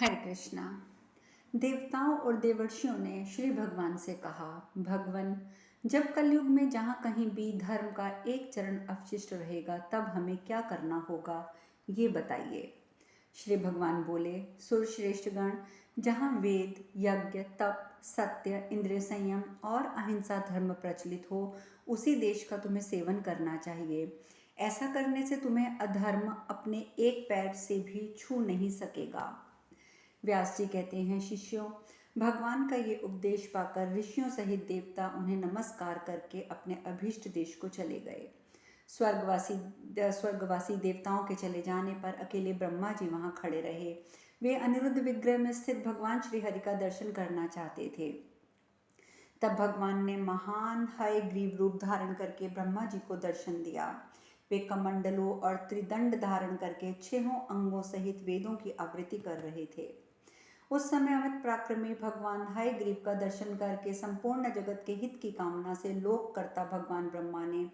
हरे कृष्णा। देवताओं और देवर्षियों ने श्री भगवान से कहा, भगवन, जब कलयुग में जहाँ कहीं भी धर्म का एक चरण अवशिष्ट रहेगा तब हमें क्या करना होगा, ये बताइए। श्री भगवान बोले, सुरश्रेष्ठगण, जहाँ वेद, यज्ञ, तप, सत्य, इंद्रिय संयम और अहिंसा धर्म प्रचलित हो, उसी देश का तुम्हें सेवन करना चाहिए। ऐसा करने से तुम्हें अधर्म अपने एक पैर से भी छू नहीं सकेगा। व्यास जी कहते हैं, शिष्यों, भगवान का ये उपदेश पाकर ऋषियों सहित देवता उन्हें नमस्कार करके अपने अभीष्ट देश को चले गए। स्वर्गवासी देवताओं के चले जाने पर अकेले ब्रह्मा जी वहां खड़े रहे। वे अनिरुद्ध विग्रह में स्थित भगवान श्री हरि का दर्शन करना चाहते थे। तब भगवान ने महान हयग्रीव रूप धारण करके ब्रह्मा जी को दर्शन दिया। वे कमंडलों और त्रिदंड धारण करके 6 अंगों सहित वेदों की आवृत्ति कर रहे थे। उस समय अमित पराक्रमी भगवान हयग्रीव का दर्शन करके संपूर्ण जगत के हित की कामना से लोक करता भगवान ब्रह्मा ने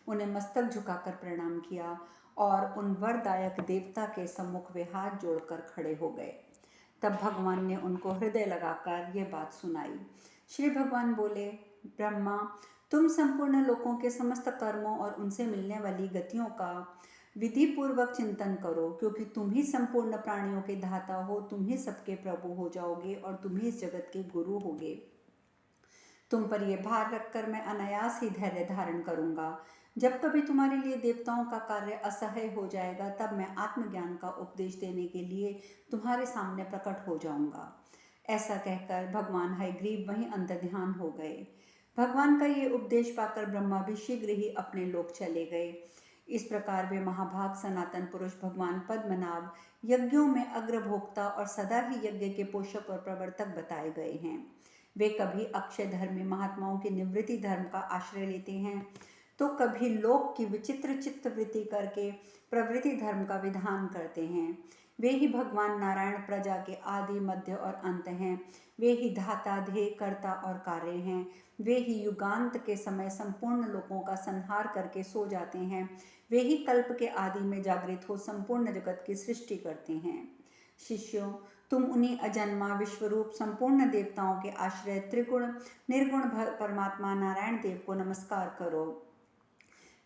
उन्हें मस्तक झुकाकर प्रणाम किया और उन वरदायक देवता के सम्मुख वे हाथ जोड़कर खड़े हो गए। तब भगवान ने उनको हृदय लगाकर यह बात सुनाई। श्री भगवान बोले, ब्रह्मा, तुम संपूर्ण लोकों के समस्त कर्मों और उनसे मिलने वाली गतियों का विधि पूर्वक चिंतन करो, क्योंकि तुम ही संपूर्ण प्राणियों के धाता हो, तुम ही सबके प्रभु हो जाओगे और तुम ही इस जगत के गुरु होगे। तुम पर यह भार रखकर मैं अनायास ही धैर्य धारण करूंगा। जब कभी तुम्हारे लिए देवताओं का कार्य असह्य हो जाएगा, तब मैं आत्मज्ञान का उपदेश देने के लिए तुम्हारे सामने प्रकट हो जाऊंगा। ऐसा कहकर भगवान हयग्रीव वहीं अंतर्ध्यान हो गए। भगवान का ये उपदेश पाकर ब्रह्मा भी शीघ्र ही अपने लोक चले गए। इस प्रकार वे महाभाग सनातन पुरुष भगवान पद्मनाभ यज्ञों में अग्रभोक्ता और सदा ही यज्ञ के पोषक और प्रवर्तक बताए गए हैं। वे कभी अक्षय धर्मी महात्माओं के निवृत्ति धर्म का आश्रय लेते हैं, तो कभी लोक की विचित्र चित्तवृत्ति करके प्रवृत्ति धर्म का विधान करते हैं। वे ही भगवान नारायण प्रजा के आदि, मध्य और अंत हैं। वे ही धाता, ध्येय, कर्ता और कार्य हैं। वे ही युगांत के समय संपूर्ण लोकों का संहार करके सो जाते हैं। वे ही कल्प के आदि में जागृत हो संपूर्ण जगत की सृष्टि करते हैं। शिष्यों, तुम उन्हीं अजन्मा विश्वरूप संपूर्ण देवताओं के आश्रय त्रिगुण निर्गुण परमात्मा नारायण देव को नमस्कार करो।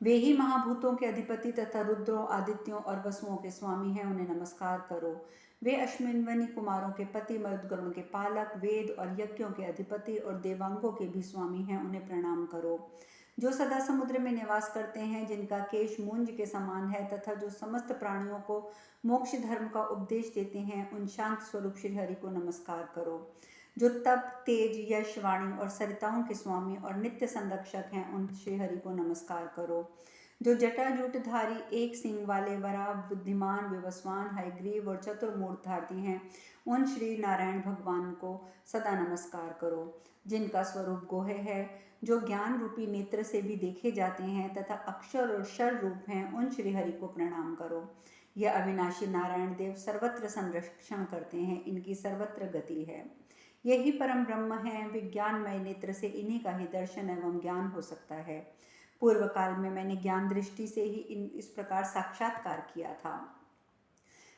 वे ही महाभूतों के अधिपति तथा रुद्रों, आदित्यों और वसुओं के स्वामी हैं, उन्हें नमस्कार करो। वे अश्विनी कुमारों के पति, मरुदगणों के पालक, वेद और यज्ञों के अधिपति और देवांगों के भी स्वामी हैं, उन्हें प्रणाम करो। जो सदा समुद्र में निवास करते हैं, जिनका केश मूंज के समान है तथा जो समस्त प्राणियों को मोक्ष धर्म का उपदेश देते हैं, उन शांत स्वरूप श्री हरि को नमस्कार करो। जो तप, तेज, यश, वाणी और सरिताओं के स्वामी और नित्य संरक्षक हैं, उन श्री हरि को नमस्कार करो। जो जटाजूटधारी, एक सिंह वाले वराह, बुद्धिमान, विवस्वान, हयग्रीव और चतुर्मूर्धार्थी हैं, उन श्री नारायण भगवान को सदा नमस्कार करो। जिनका स्वरूप गोहे है, जो ज्ञान रूपी नेत्र से भी देखे जाते हैं तथा अक्षर और शर रूप हैं, उन श्री हरि को प्रणाम करो। यह अविनाशी नारायण देव सर्वत्र संरक्षण करते हैं, इनकी सर्वत्र गति है। यही परम ब्रह्म है। विज्ञानमय नेत्र से इन्हीं का ही दर्शन एवं ज्ञान हो सकता है। पूर्व काल में मैंने ज्ञान दृष्टि से ही इस प्रकार साक्षात्कार किया था।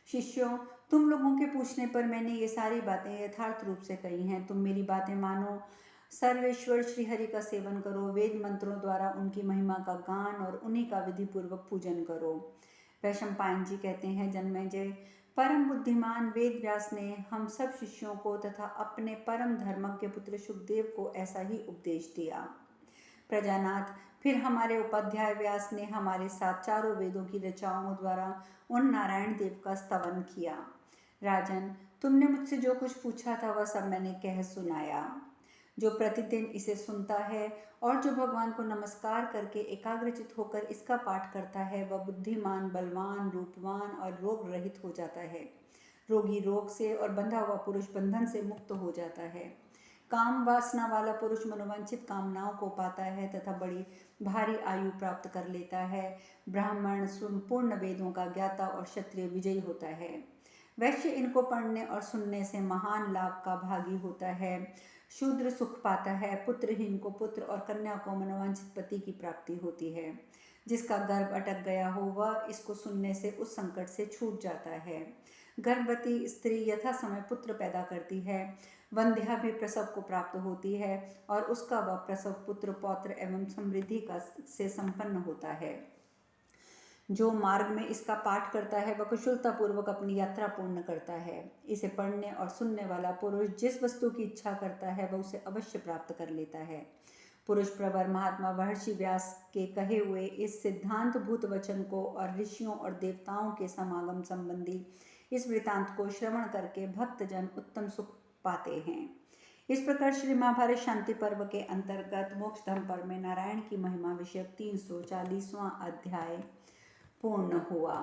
शिष्यों, तुम लोगों के पूछने पर मैंने ये सारी बातें यथार्थ रूप से कही हैं। तुम मेरी बातें मानो, सर्वेश्वर श्री हरि का सेवन करो, वेद मंत्रों द्वारा उनकी महिमा का गान और उन्हीं का विधि पूर्वक पूजन करो। वैशंपायन जी कहते हैं, जन्मेजय, परम बुद्धिमान वेद व्यास ने हम सब शिष्यों को तथा अपने परम धर्मज्ञ पुत्र सुखदेव को ऐसा ही उपदेश दिया। प्रजानाथ, फिर हमारे उपाध्याय व्यास ने हमारे साथ चारों वेदों की ऋचाओं द्वारा उन नारायण देव का स्तवन किया। राजन, तुमने मुझसे जो कुछ पूछा था वह सब मैंने कह सुनाया। जो प्रतिदिन इसे सुनता है और जो भगवान को नमस्कार करके एकाग्रचित होकर इसका पाठ करता है, वह बुद्धिमान, बलवान, रूपवान और रोग रहित हो जाता है। रोगी रोग से और बंधा हुआ पुरुष बंधन से मुक्त हो जाता है। काम वासना वाला पुरुष मनोवांछित कामनाओं को पाता है तथा बड़ी भारी आयु प्राप्त कर लेता है। ब्राह्मण संपूर्ण वेदों का ज्ञाता और क्षत्रिय विजयी होता है। वैश्य इनको पढ़ने और सुनने से महान लाभ का भागी होता है। शूद्र सुख पाता है। पुत्रहीन को पुत्र और कन्या को मनोवांछित पति की प्राप्ति होती है। जिसका गर्भ अटक गया हो, वह इसको सुनने से उस संकट से छूट जाता है। गर्भवती स्त्री यथा समय पुत्र पैदा करती है, वंध्या भी प्रसव को प्राप्त होती है और उसका वह प्रसव पुत्र पौत्र एवं समृद्धि का से संपन्न होता है। जो मार्ग में इसका पाठ करता है वह कुशलता पूर्वक अपनी यात्रा पूर्ण करता है। इसे पढ़ने और सुनने वाला पुरुष जिस वस्तु की इच्छा करता है वह उसे अवश्य प्राप्त कर लेता है। पुरुष प्रवर महात्मा महर्षि व्यास के कहे हुए इस सिद्धांत भूत वचन को और ऋषियों और देवताओं के समागम संबंधी इस वृतांत को श्रवण करके भक्तजन उत्तम सुख पाते हैं। इस प्रकार श्री महाभारत शांति पर्व के अंतर्गत मोक्षधाम पर्व में नारायण की महिमा विषयक 340वां अध्याय पूर्ण हुआ।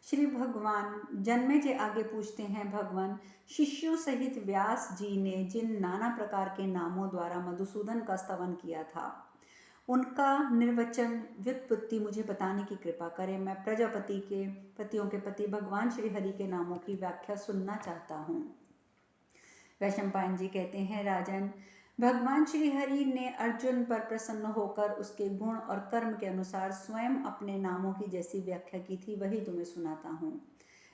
श्री भगवान जन्मेजय आगे पूछते हैं, भगवान शिष्यों सहित व्यास जी ने जिन नाना प्रकार के नामों द्वारा मधुसूदन का स्तवन किया था उनका निर्वचन व्युत्पत्ति मुझे बताने की कृपा करें। मैं प्रजापति के पतियों के पति भगवान श्री हरि के नामों की व्याख्या सुनना चाहता हूँ। वैशंपायन जी कहते हैं, राजन, भगवान श्री हरि ने अर्जुन पर प्रसन्न होकर उसके गुण और कर्म के अनुसार स्वयं अपने नामों की जैसी व्याख्या की थी वही तुम्हें सुनाता हूँ।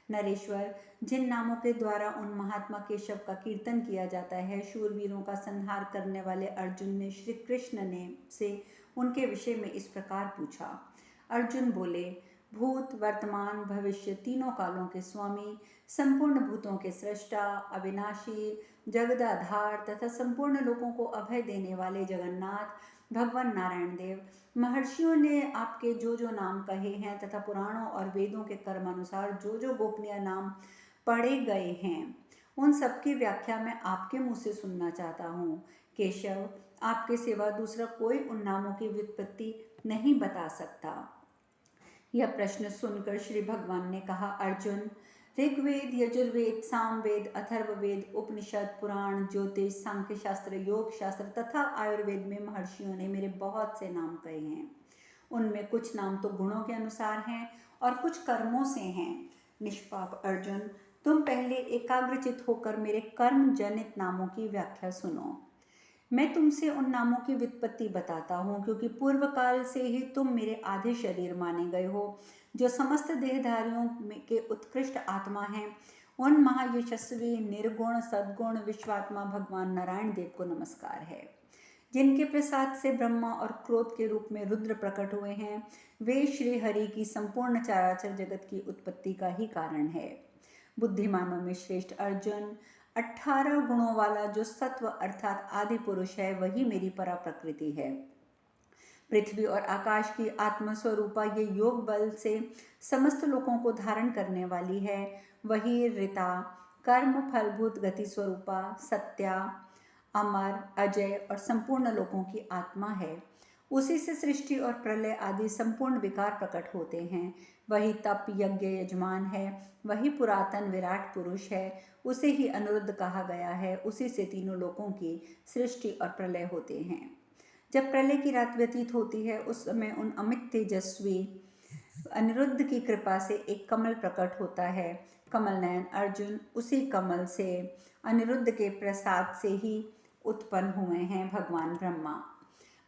नरेश्वर, जिन नामों के द्वारा उन महात्मा केशव का कीर्तन किया जाता है, शूरवीरों का संहार करने वाले अर्जुन ने श्री कृष्ण ने से उनके विषय में इस प्रकार पूछा। अर्जुन बोले, भूत वर्तमान भविष्य तीनों कालों के स्वामी, संपूर्ण भूतों के सृष्टा, अविनाशी, जगदाधार तथा संपूर्ण लोगों को अभय देने वाले जगन्नाथ भगवान नारायण देव, महर्षियों ने आपके जो जो नाम कहे हैं तथा पुराणों और वेदों के कर्मानुसार जो जो गोपनीय नाम पढ़े गए हैं उन सबकी व्याख्या मैं आपके मुँह से सुनना चाहता हूँ। केशव, आपके सिवा दूसरा कोई उन नामों की व्युत्पत्ति नहीं बता सकता। यह प्रश्न सुनकर श्री भगवान ने कहा, अर्जुन, ऋग्वेद, यजुर्वेद, सामवेद, अथर्ववेद, उपनिषद, पुराण, ज्योतिष, सांख्य शास्त्र, योग शास्त्र तथा आयुर्वेद में महर्षियों ने मेरे बहुत से नाम कहे हैं। उनमें कुछ नाम तो गुणों के अनुसार हैं और कुछ कर्मों से हैं। निष्पाप अर्जुन, तुम पहले एकाग्रचित होकर मेरे कर्म जनित नामों की व्याख्या सुनो। मैं तुमसे उन नामों की व्युत्पत्ति बताता हूँ, क्योंकि पूर्व काल से ही तुम मेरे आधे शरीर माने गए हो। जो समस्त देहधारियों के उत्कृष्ट आत्मा हैं, उन महायशस्वी निर्गुण सद्गुण विश्वात्मा भगवान नारायण देव को नमस्कार है। जिनके प्रसाद से ब्रह्मा और क्रोध के रूप में रुद्र प्रकट हुए हैं, वे श्री हरि की संपूर्ण चराचर जगत की उत्पत्ति का ही कारण है। बुद्धिमानों में श्रेष्ठ अर्जुन, 18 गुणों वाला जो सत्व अर्थात आदि पुरुष है वही मेरी परा प्रकृति है। पृथ्वी और आकाश की आत्मस्वरूपा ये योग बल से समस्त लोगों को धारण करने वाली है। वही ऋता, कर्म फलभूत गति स्वरूपा, सत्या, अमर, अजय और संपूर्ण लोगों की आत्मा है। उसी से सृष्टि और प्रलय आदि संपूर्ण विकार प्रकट होते हैं। वही तप यज्ञ यजमान है, वही पुरातन विराट पुरुष है, उसे ही अनिरुद्ध कहा गया है। उसी से तीनों लोकों की सृष्टि और प्रलय होते हैं। जब प्रलय की रात व्यतीत होती है उस समय उन अमित तेजस्वी अनिरुद्ध की कृपा से एक कमल प्रकट होता है। कमल नयन अर्जुन उसी कमल से अनिरुद्ध के प्रसाद से ही उत्पन्न हुए हैं भगवान ब्रह्मा।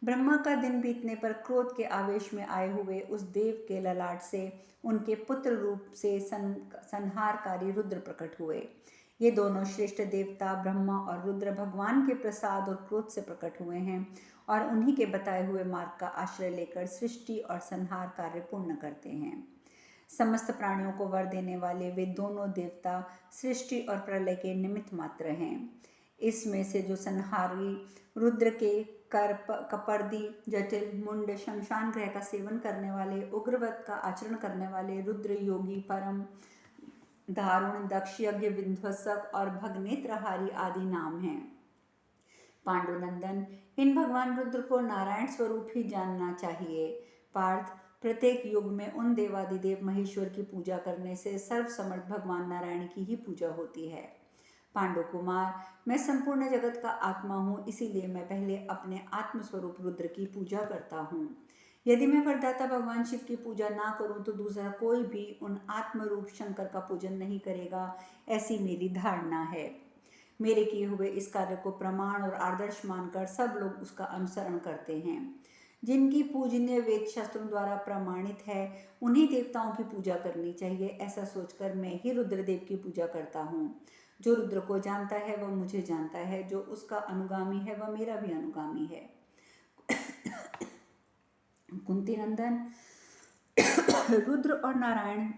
ब्रह्मा का दिन बीतने पर क्रोध के आवेश में आए हुए उस देव के ललाट से उनके पुत्र रूप से संहारकारी रुद्र प्रकट हुए। ये दोनों श्रेष्ठ देवता ब्रह्मा और रुद्र भगवान के प्रसाद और क्रोध से प्रकट हुए हैं और उन्हीं के बताए हुए मार्ग का आश्रय लेकर सृष्टि और संहार कार्य पूर्ण करते हैं। समस्त प्राणियों को वर देने वाले वे दोनों देवता सृष्टि और प्रलय के निमित्त मात्र हैं। इसमें से जो संहारी रुद्र के कपर्दी, जटिल, मुंड, शमशान ग्रह का सेवन करने वाले, उग्रवत का आचरण करने वाले रुद्र योगी, परम दारुण, दक्ष, यज्ञ विध्वंसक और भगनेत्रहारी आदि नाम हैं। पांडुनंदन, इन भगवान रुद्र को नारायण स्वरूप ही जानना चाहिए। पार्थ, प्रत्येक युग में उन देवादिदेव महेश्वर की पूजा करने से सर्वसमर्थ भगवान नारायण की ही पूजा होती है। पांडु कुमार, मैं संपूर्ण जगत का आत्मा हूँ, इसीलिए मैं पहले अपने आत्मस्वरूप रुद्र की पूजा करता हूँ। यदि मैं वरदाता भगवान शिव की पूजा ना करूं तो दूसरा कोई भी उन आत्मरूप शंकर का पूजन नहीं करेगा, ऐसी मेरी धारणा है। मेरे किए हुए इस कार्य को प्रमाण और आदर्श मानकर सब लोग उसका अनुसरण करते हैं। जिनकी पूजनीय वेद शास्त्रों द्वारा प्रमाणित है उन्हीं देवताओं की पूजा करनी चाहिए। ऐसा सोचकर मैं ही रुद्रदेव की पूजा करता हूँ। जो रुद्र को जानता है वह मुझे जानता है, जो उसका अनुगामी है वह मेरा भी अनुगामी है। कुंती नंदन, रुद्र और नारायण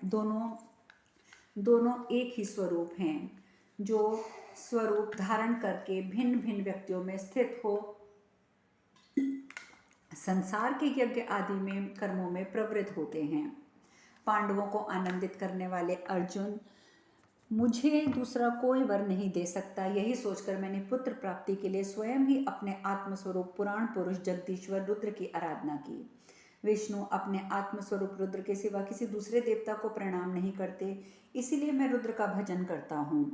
दोनों एक ही स्वरूप हैं, जो स्वरूप धारण करके भिन्न भिन्न व्यक्तियों में स्थित हो संसार के यज्ञ आदि में कर्मों में प्रवृत्त होते हैं। पांडवों को आनंदित करने वाले अर्जुन, मुझे दूसरा कोई वर नहीं दे सकता, यही सोचकर मैंने पुत्र प्राप्ति के लिए स्वयं ही अपने आत्मस्वरूप पुराण पुरुष जगदीश्वर रुद्र की आराधना की। विष्णु अपने आत्मस्वरूप रुद्र के सिवा किसी दूसरे देवता को प्रणाम नहीं करते, इसीलिए मैं रुद्र का भजन करता हूँ।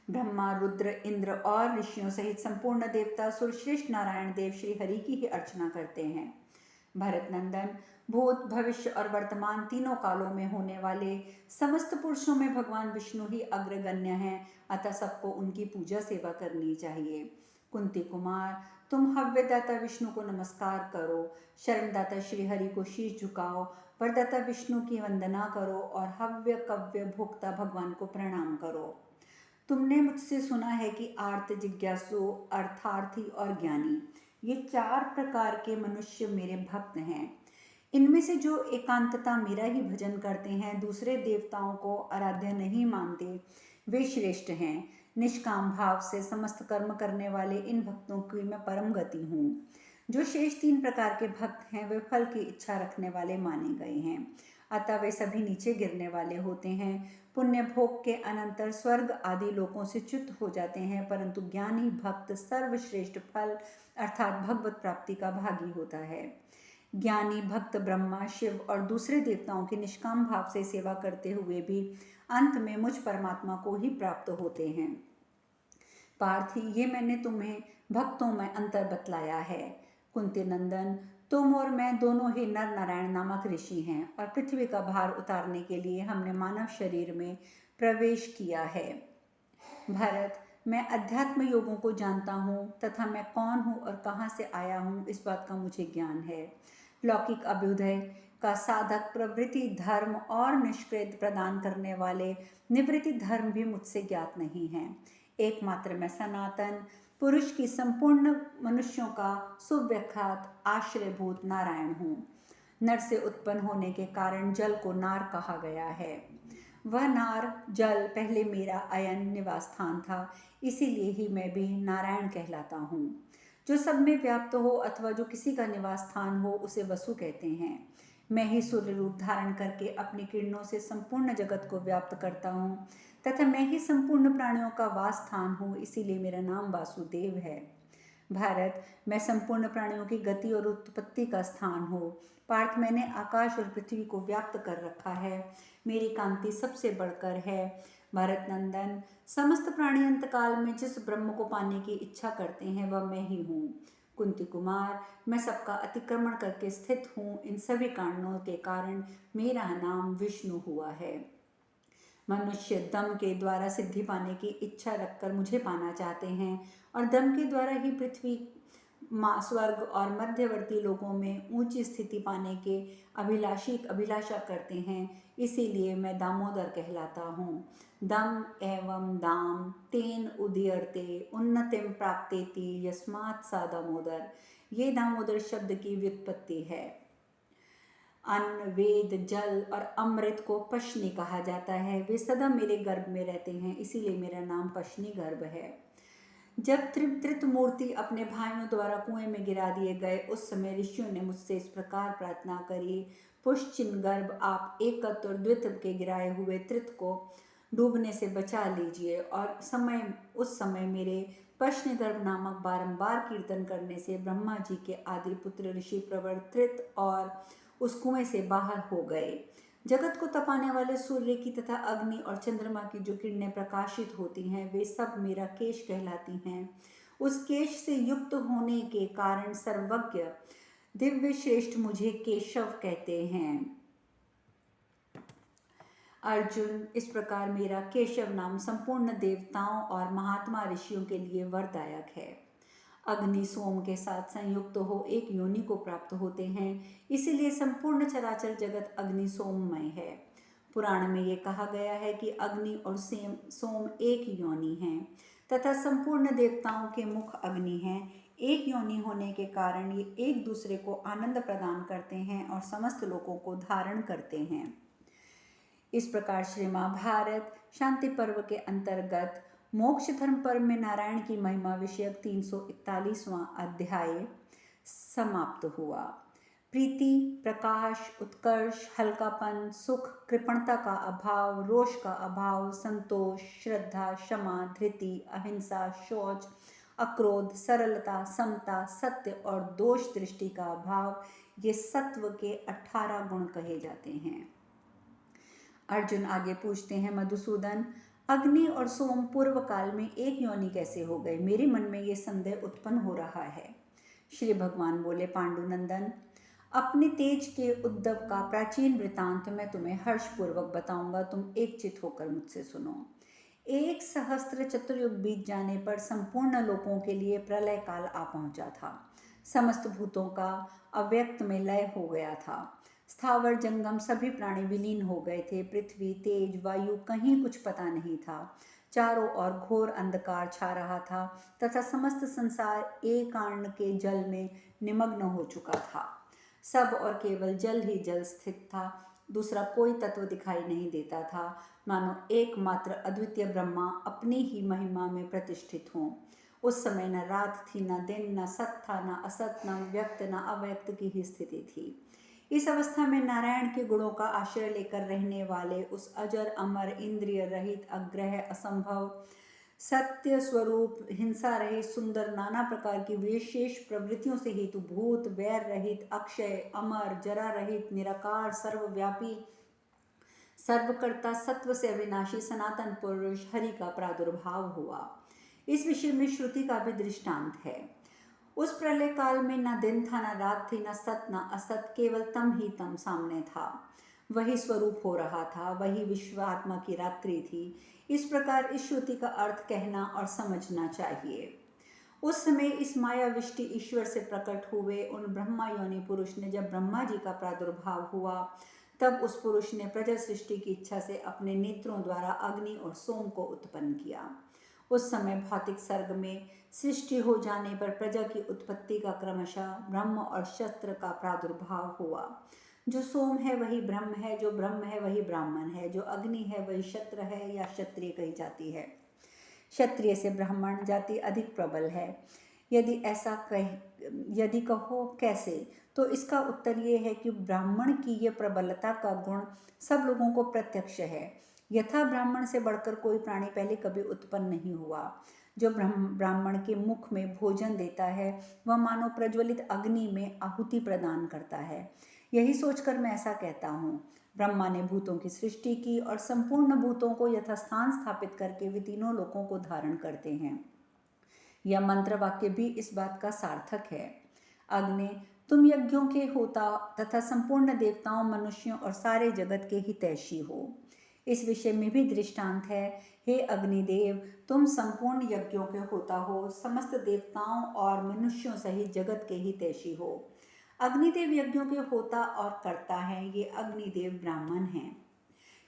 ब्रह्मा, रुद्र, इंद्र और ऋषियों सहित संपूर्ण देवता सुरश्रेष्ठ नारायण देव श्री हरि की ही अर्चना करते हैं। भरत नंदन, भूत, भविष्य और वर्तमान तीनों कालों में होने वाले समस्त पुरुषों में भगवान विष्णु ही अग्रगण्य हैं, अतः सबको उनकी पूजा सेवा करनी चाहिए। कुंती कुमार, तुम हव्यदाता विष्णु को नमस्कार करो, शरणदाता श्री हरि को शीश झुकाओ, वरदाता विष्णु की वंदना करो और हव्य कव्य भोक्ता भगवान को प्रणाम करो। तुमने मुझसे सुना है कि आर्त, जिज्ञासु, अर्थार्थी और ज्ञानी, ये 4 प्रकार के मनुष्य मेरे भक्त हैं। इनमें से जो एकांतता मेरा ही भजन करते हैं, दूसरे देवताओं को आराध्य नहीं मानते, वे श्रेष्ठ हैं। निष्काम भाव से समस्त कर्म करने वाले इन भक्तों की मैं परम गति हूँ। जो शेष 3 प्रकार के भक्त हैं वे फल की इच्छा रखने वाले माने गए हैं, अतः वे सभी नीचे गिरने वाले होते हैं। पुण्य भोग के अनंतर स्वर्ग आदि लोकों से च्युत हो जाते हैं, परंतु ज्ञानी भक्त सर्वश्रेष्ठ फल अर्थात भगवत प्राप्ति का भागी होता है। ज्ञानी भक्त ब्रह्मा, शिव और दूसरे देवताओं की निष्काम भाव से सेवा करते हुए भी अंत में मुझ परमात्मा को ही प्राप्त होते हैं। पार्थी, ये मैंने तुम्हें भक्तों में अंतर बतलाया है। कुंती नंदन, तुम और मैं दोनों ही नर नारायण नामक ऋषि हैं और पृथ्वी का भार उतारने के लिए हमने मानव शरीर में प्रवेश किया है। भरत, मैं अध्यात्म योगों को जानता हूँ तथा मैं कौन हूँ और कहाँ से आया हूँ इस बात का मुझे ज्ञान है। लौकिक अभ्युदय का साधक प्रवृत्ति धर्म और निष्कृत प्रदान करने वाले निवृत्ति धर्म भी मुझसे ज्ञात नहीं है। एकमात्र मैं सनातन पुरुष की संपूर्ण मनुष्यों का सुव्याख्यात आश्रयभूत नारायण हूँ। नर से उत्पन्न होने के कारण जल को नार कहा गया है। वह नार जल पहले मेरा अयन निवास स्थान था, इसीलिए ही मैं भी नारायण कहलाता हूँ। जो सब में व्याप्त हो अथवा जो किसी का निवास स्थान हो उसे वसु कहते हैं। मैं ही सूर्य रूप धारण करके अपनी किरणों से संपूर्ण जगत को व्याप्त करता हूँ तथा मैं ही संपूर्ण प्राणियों का वास स्थान हूँ, इसीलिए मेरा नाम वासुदेव है। भारत, मैं संपूर्ण प्राणियों की गति और उत्पत्ति का स्थान हूँ। पार्थ, मैंने आकाश और पृथ्वी को व्याप्त कर रखा है, मेरी कांति सबसे बढ़कर है। भारत नंदन, समस्त प्राणी अंतकाल में जिस ब्रह्म को पाने की इच्छा करते हैं वह मैं ही हूँ। कुंती कुमार, मैं सबका अतिक्रमण करके स्थित हूँ, इन सभी कारणों के कारण मेरा नाम विष्णु हुआ है। मनुष्य दम के द्वारा सिद्धि पाने की इच्छा रखकर मुझे पाना चाहते हैं और दम के द्वारा ही पृथ्वी, स्वर्ग और मध्यवर्ती लोगों में ऊंची स्थिति पाने के अभिलाषा करते हैं, इसीलिए मैं दामोदर कहलाता हूँ। दम एवं दाम तेन उदीयते उन्नतिम प्राप्तेति यस्मात् सा दामोदर, ये दामोदर शब्द की व्युत्पत्ति है। अन्न, वेद, जल और अमृत को पश्नी कहा जाता है, वे सदा मेरे गर्भ में रहते हैं, इसीलिए मेरा नाम पश्नी गर्भ है। जब त्रिमूर्ति अपने भाइयों द्वारा कुएं में गिरा दिए गए उस समय ऋषियों ने मुझसे इस प्रकार प्रार्थना करी, पुष्चिन गर्भ, आप एकत्र और द्वित्व के गिराए हुए त्रित को डूबने से बचा लीजिए। और उस समय मेरे पश्चिम गर्भ नामक बारंबार कीर्तन करने से ब्रह्मा जी के आदि पुत्र ऋषि प्रवर्तित और उस कुएं से बाहर हो गए। जगत को तपाने वाले सूर्य की तथा अग्नि और चंद्रमा की जो किरणें प्रकाशित होती हैं वे सब मेरा केश कहलाती हैं। उस केश से युक्त होने के कारण सर्वज्ञ दिव्य श्रेष्ठ मुझे केशव कहते हैं। अर्जुन, इस प्रकार मेरा केशव नाम संपूर्ण देवताओं और महात्मा ऋषियों के लिए वरदायक है। अग्नि सोम के साथ संयुक्त हो एक योनि को प्राप्त होते हैं, इसीलिए संपूर्ण चराचर जगत अग्नि सोममय है। पुराण में ये कहा गया है कि अग्नि और सोम एक योनि हैं तथा संपूर्ण देवताओं के मुख अग्नि हैं। एक योनि होने के कारण ये एक दूसरे को आनंद प्रदान करते हैं और समस्त लोगों को धारण करते हैं। इस प्रकार श्री महाभारत शांति पर्व के अंतर्गत मोक्ष धर्म पर्व में नारायण की महिमा विषयक 341वां अध्याय समाप्त हुआ। प्रीति, प्रकाश, उत्कर्ष, हल्कापन, सुख, कृपणता का अभाव, रोष का अभाव, संतोष, श्रद्धा, क्षमा, धृति, अहिंसा, शौच, अक्रोध, सरलता, समता, सत्य और दोष दृष्टि का अभाव, ये सत्व के 18 गुण कहे जाते हैं। अर्जुन आगे पूछते हैं, मधुसूदन, अग्नि और सोम पूर्व काल में एक योनि कैसे हो गए? मेरे मन में ये संदेह उत्पन्न हो रहा है। श्री भगवान बोले, पांडुनंदन, अपने तेज के उद्धव का प्राचीन वृतांत मैं तुम्हें हर्षपूर्वक बताऊंगा, तुम एकचित होकर मुझसे सुनो। 1 सहस्त्र चतुर्युग बीत जाने पर संपूर्ण लोकों के लिए प्रलय काल आ पहुंचा था। समस्त भूतों का अव्यक्त में लय हो गया था। स्थावर जंगम सभी प्राणी विलीन हो गए थे। पृथ्वी, तेज, वायु, कहीं कुछ पता नहीं था। चारों ओर घोर अंधकार छा रहा था तथा समस्त संसार एकांड के जल में निमग्न हो चुका था। सब और केवल जल ही जल स्थित था। दूसरा कोई तत्व दिखाई नहीं देता था, मानो एकमात्र अद्वितीय ब्रह्मा अपनी ही महिमा में प्रतिष्ठित हों। उस समय न रात थी, न दिन, न सत था, न असत, न व्यक्त न अव्यक्त की ही स्थिति थी। इस अवस्था में नारायण के गुणों का आश्रय लेकर रहने वाले उस अजर अमर इंद्रिय रहित अग्रह असंभव सत्य स्वरूप हिंसा रहित सुंदर नाना प्रकार की विशेष प्रवृत्तियों से हेतु भूत वैर रहित अक्षय अमर जरा रहित निराकार सर्वव्यापी सर्वकर्ता सत्व से अविनाशी सनातन पुरुष हरि का प्रादुर्भाव हुआ। इस विषय में श्रुति का भी दृष्टांत है। उस प्रलय काल में न दिन था, न रात थी, न सत न असत, केवल तम ही तम सामने था। वही स्वरूप हो रहा था, वही विश्वात्मा की रात्रि थी। इस प्रकार इस श्रुति का अर्थ कहना और समझना चाहिए। उस समय इस माया विष्टि ईश्वर से प्रकट हुए उन ब्रह्मा योनि पुरुष ने जब ब्रह्मा जी का प्रादुर्भाव हुआ, तब उस पुरुष ने प्रजा सृष्टि की इच्छा से अपने नेत्रों द्वारा अग्नि और सोम को उत्पन्न किया। उस समय भौतिक सर्ग में सृष्टि हो जाने पर प्रजा की उत्पत्ति का क्रमशः ब्रह्म और क्षत्र का प्रादुर्भाव हुआ। जो सोम है वही ब्रह्म है, जो ब्रह्म है वही ब्राह्मण है, जो अग्नि है वही क्षत्र है या क्षत्रिय कही जाती है। क्षत्रिय से ब्राह्मण जाति अधिक प्रबल है। यदि कहो कैसे, तो इसका उत्तर ये है कि ब्राह्मण की ये प्रबलता का गुण सब लोगों को प्रत्यक्ष है। यथा ब्राह्मण से बढ़कर कोई प्राणी पहले कभी उत्पन्न नहीं हुआ। जो ब्राह्मण के मुख में भोजन देता है वह मानो प्रज्वलित अग्नि में आहुति प्रदान करता है। यही सोचकर मैं ऐसा कहता हूँ। ब्रह्मा ने भूतों की सृष्टि की और संपूर्ण भूतों को यथास्थान स्थापित करके वे तीनों लोकों को धारण करते हैं। यह मंत्र वाक्य भी इस बात का सार्थक है। अग्नि, तुम यज्ञों के होता तथा संपूर्ण देवताओं, मनुष्यों और सारे जगत के हितैषी हो। इस विषय में भी दृष्टांत है। हे अग्निदेव, तुम संपूर्ण यज्ञों के होता हो, समस्त देवताओं और मनुष्यों सहित जगत के हितैषी हो। अग्निदेव यज्ञों के होता और करता है। ये अग्निदेव ब्राह्मण हैं,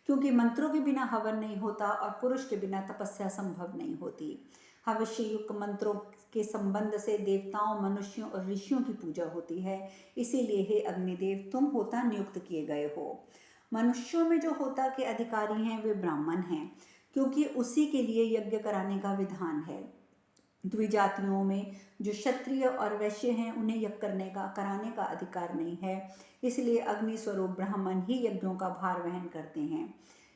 क्योंकि मंत्रों के बिना हवन नहीं होता और पुरुष के बिना तपस्या संभव नहीं होती। हविष्य युक्त मंत्रों के संबंध से देवताओं, मनुष्यों और ऋषियों की पूजा होती है। इसीलिए हे अग्निदेव, तुम होता नियुक्त किए गए हो। मनुष्यों में जो होता के अधिकारी हैं वे ब्राह्मण हैं, क्योंकि उसी के लिए यज्ञ कराने का विधान है। द्विजातियों में जो क्षत्रिय और वैश्य हैं उन्हें यज्ञ कराने का अधिकार नहीं है। इसलिए अग्नि स्वरूप ब्राह्मण ही यज्ञों का भार वहन करते हैं।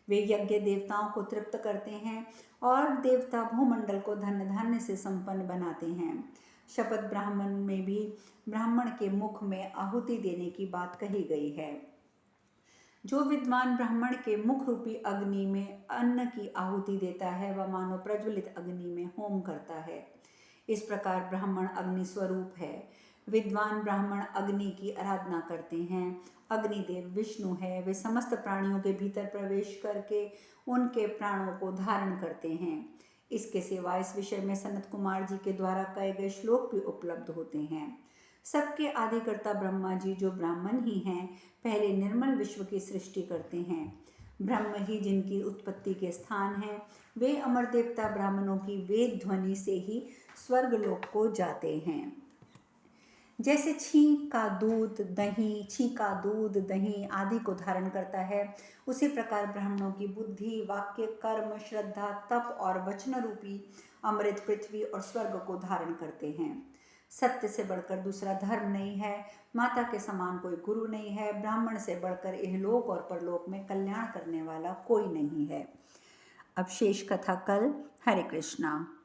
वे यज्ञ देवताओं को तृप्त करते हैं और देवता भूमंडल को धन्य धान्य से संपन्न बनाते हैं। शपथ ब्राह्मण में भी ब्राह्मण के मुख में आहुति देने की बात कही गई है। जो विद्वान ब्राह्मण के मुख रूपी अग्नि में अन्न की आहुति देता है वह मानो प्रज्वलित अग्नि में होम करता है। इस प्रकार ब्राह्मण अग्नि स्वरूप है। विद्वान ब्राह्मण अग्नि की आराधना करते हैं। अग्निदेव विष्णु है। वे समस्त प्राणियों के भीतर प्रवेश करके उनके प्राणों को धारण करते हैं। इसके सिवा इस विषय में सनत कुमार जी के द्वारा कहे गए श्लोक भी उपलब्ध होते हैं। सबके आदिकर्ता ब्रह्मा जी जो ब्राह्मण ही हैं, पहले निर्मल विश्व की सृष्टि करते हैं। ब्रह्म ही जिनकी उत्पत्ति के स्थान हैं, वे अमर देवता ब्राह्मणों की वेद ध्वनि से ही स्वर्गलोक को जाते हैं। जैसे छींका दूध दही आदि को धारण करता है, उसी प्रकार ब्राह्मणों की बुद्धि, वाक्य, कर्म, श्रद्धा, तप और वचन रूपी अमृत पृथ्वी और स्वर्ग को धारण करते हैं। सत्य से बढ़कर दूसरा धर्म नहीं है, माता के समान कोई गुरु नहीं है, ब्राह्मण से बढ़कर इहलोक और परलोक में कल्याण करने वाला कोई नहीं है। अब शेष कथा कल। हरे कृष्णा।